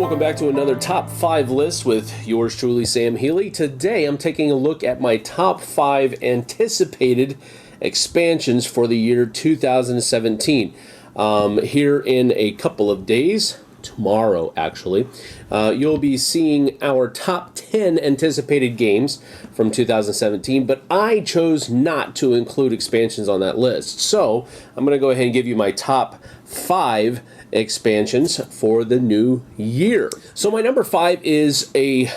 welcome back to another Top 5 list with yours truly, Sam Healey. Today I'm taking a look at my top 5 anticipated expansions for the year 2017. Here in a couple of days, tomorrow actually, you'll be seeing our top 10 anticipated games from 2017, but I chose not to include expansions on that list. So I'm going to go ahead and give you my top 5 expansions for the new year. So my number 5 is a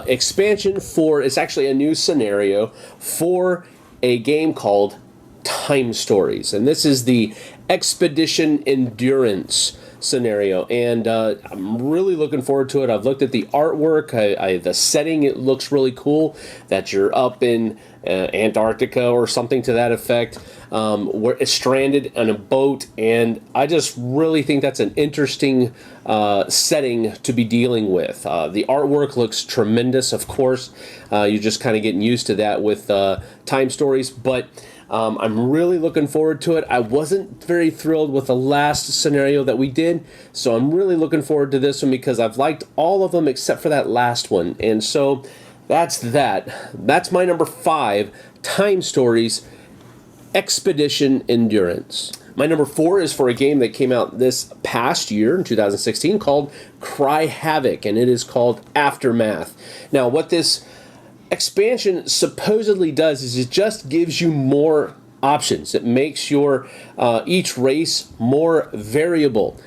expansion for, it's actually a new scenario for a game called Time Stories, and this is the Expedition Endurance scenario, and I'm really looking forward to it. I've looked at the artwork, the setting, it looks really cool, that you're up in Antarctica or something to that effect, where it's stranded on a boat, and I just really think that's an interesting setting to be dealing with. The artwork looks tremendous, of course. You're just kind of getting used to that with Time Stories, but I'm really looking forward to it. I wasn't very thrilled with the last scenario that we did, so I'm really looking forward to this one because I've liked all of them except for that last one. And so that's that. That's my number 5, Time Stories, Expedition Endurance. My number 4 is for a game that came out this past year in 2016 called Cry Havoc, and it is called Aftermath. Now, what this expansion supposedly does is it just gives you more options. It makes your each race more variable.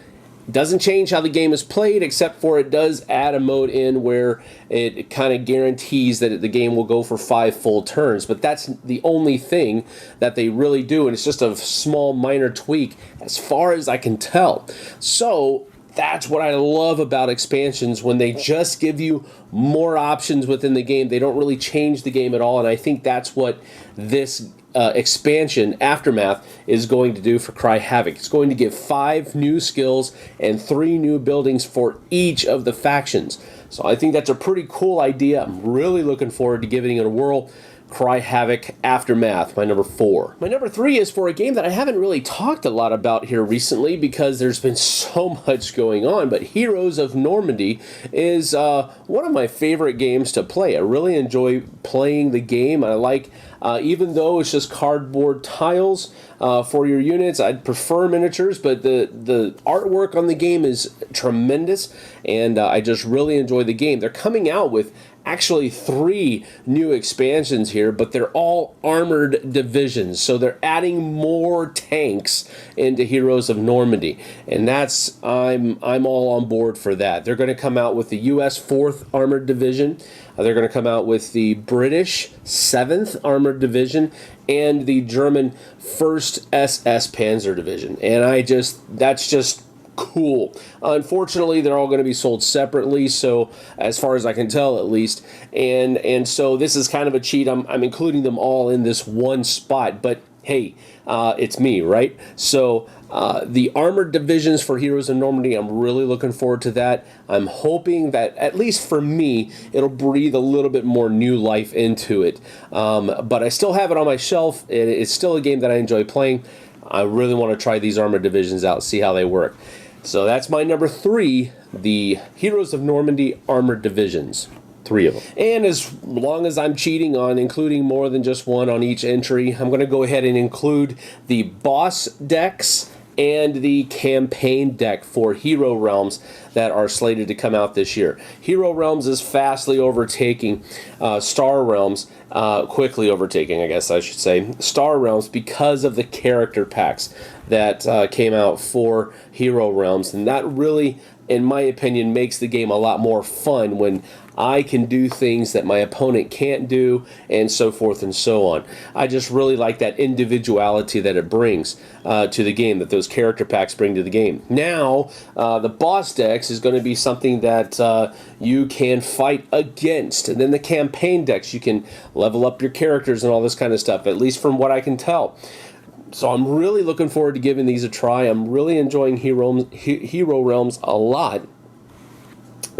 It doesn't change how the game is played, except for it does add a mode in where it kind of guarantees that the game will go for 5 full turns, but that's the only thing that they really do, and it's just a small minor tweak as far as I can tell. So that's what I love about expansions, when they just give you more options within the game. They don't really change the game at all, and I think that's what this expansion, Aftermath, is going to do for Cry Havoc. It's going to give 5 new skills and 3 new buildings for each of the factions. So I think that's a pretty cool idea. I'm really looking forward to giving it a whirl. Cry Havoc Aftermath, my number 4. My number 3 is for a game that I haven't really talked a lot about here recently because there's been so much going on, but Heroes of Normandy is one of my favorite games to play. I really enjoy playing the game. I like, even though it's just cardboard tiles for your units, I'd prefer miniatures, but the artwork on the game is tremendous, and I just really enjoy the game. They're coming out with actually 3 new expansions here, but they're all armored divisions, so they're adding more tanks into Heroes of Normandy, and that's I'm all on board for that. They're going to come out with the US 4th Armored Division, they're going to come out with the British 7th Armored Division, and the German 1st SS Panzer Division, and that's just cool. Unfortunately, they're all going to be sold separately, so as far as I can tell at least, and so this is kind of a cheat. I'm including them all in this one spot, but hey, it's me, right? So the armored divisions for Heroes of Normandy, I'm really looking forward to that. I'm hoping that, at least for me, it'll breathe a little bit more new life into it, but I still have it on my shelf. It's still a game that I enjoy playing. I really want to try these armored divisions out, see how they work. So that's my number 3, the Heroes of Normandy Armored Divisions. 3 of them. And as long as I'm cheating on including more than just one on each entry, I'm going to go ahead and include the boss decks and the campaign deck for Hero Realms that are slated to come out this year. Hero Realms is fastly overtaking Star Realms, quickly overtaking, I guess I should say, Star Realms because of the character packs that came out for Hero Realms, and that really, in my opinion, makes the game a lot more fun when I can do things that my opponent can't do, and so forth and so on. I just really like that individuality that it brings to the game, that those character packs bring to the game. Now, the boss decks is going to be something that you can fight against, and then the campaign decks, you can level up your characters and all this kind of stuff, at least from what I can tell. So I'm really looking forward to giving these a try. I'm really enjoying Hero Realms a lot.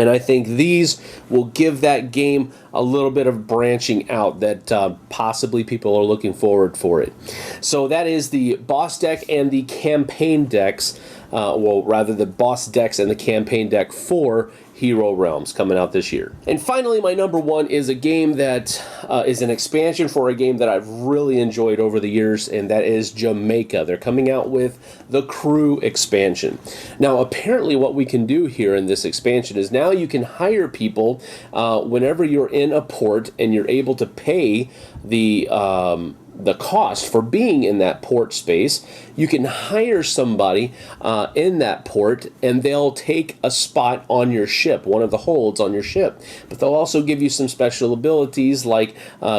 And I think these will give that game a little bit of branching out that possibly people are looking forward for it. So that is the boss deck and the campaign decks, well, rather the boss decks and the campaign deck for Hero Realms coming out this year. And finally, my number one is a game that is an expansion for a game that I've really enjoyed over the years, and that is Jamaica. They're coming out with the Crew expansion. Now, apparently what we can do here in this expansion is now you can hire people whenever you're in a port and you're able to pay the cost for being in that port space. You can hire somebody in that port, and they'll take a spot on your ship, one of the holds on your ship. But they'll also give you some special abilities, like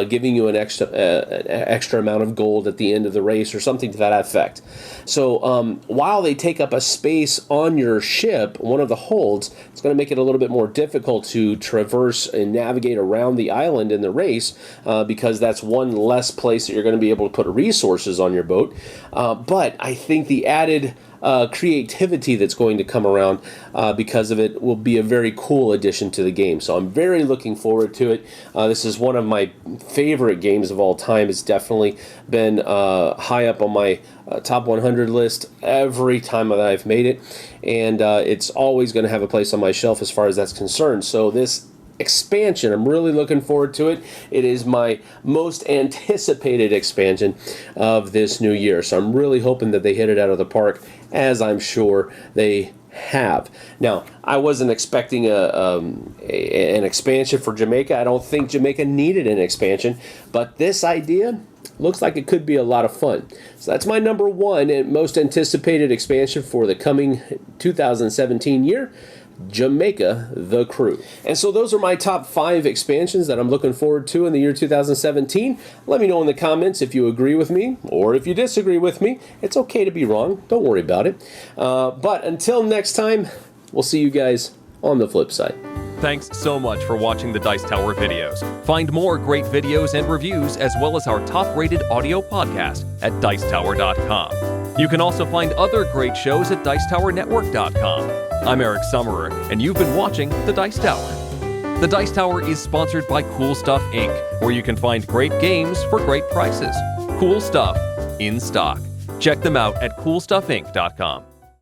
giving you an extra amount of gold at the end of the race or something to that effect. So while they take up a space on your ship, one of the holds, it's going to make it a little bit more difficult to traverse and navigate around the island in the race because that's one less place that you're going to be able to put resources on your boat. But I think the added creativity that's going to come around because of it will be a very cool addition to the game. So I'm very looking forward to it. This is one of my favorite games of all time. It's definitely been high up on my top 100 list every time that I've made it, and it's always going to have a place on my shelf as far as that's concerned. So this expansion, I'm really looking forward to it. It is my most anticipated expansion of this new year, so I'm really hoping that they hit it out of the park, as I'm sure they have. Now, I wasn't expecting an expansion for Jamaica. I don't think Jamaica needed an expansion, but this idea looks like it could be a lot of fun. So that's my number one and most anticipated expansion for the coming 2017 year, Jamaica, the Crew. And so those are my top 5 expansions that I'm looking forward to in the year 2017. Let me know in the comments if you agree with me or if you disagree with me. It's okay to be wrong. Don't worry about it. But until next time, we'll see you guys on the flip side. Thanks so much for watching the Dice Tower videos. Find more great videos and reviews as well as our top-rated audio podcast at Dicetower.com. You can also find other great shows at DicetowerNetwork.com. I'm Eric Summerer, and you've been watching The Dice Tower. The Dice Tower is sponsored by Cool Stuff Inc., where you can find great games for great prices. Cool stuff in stock. Check them out at CoolStuffInc.com.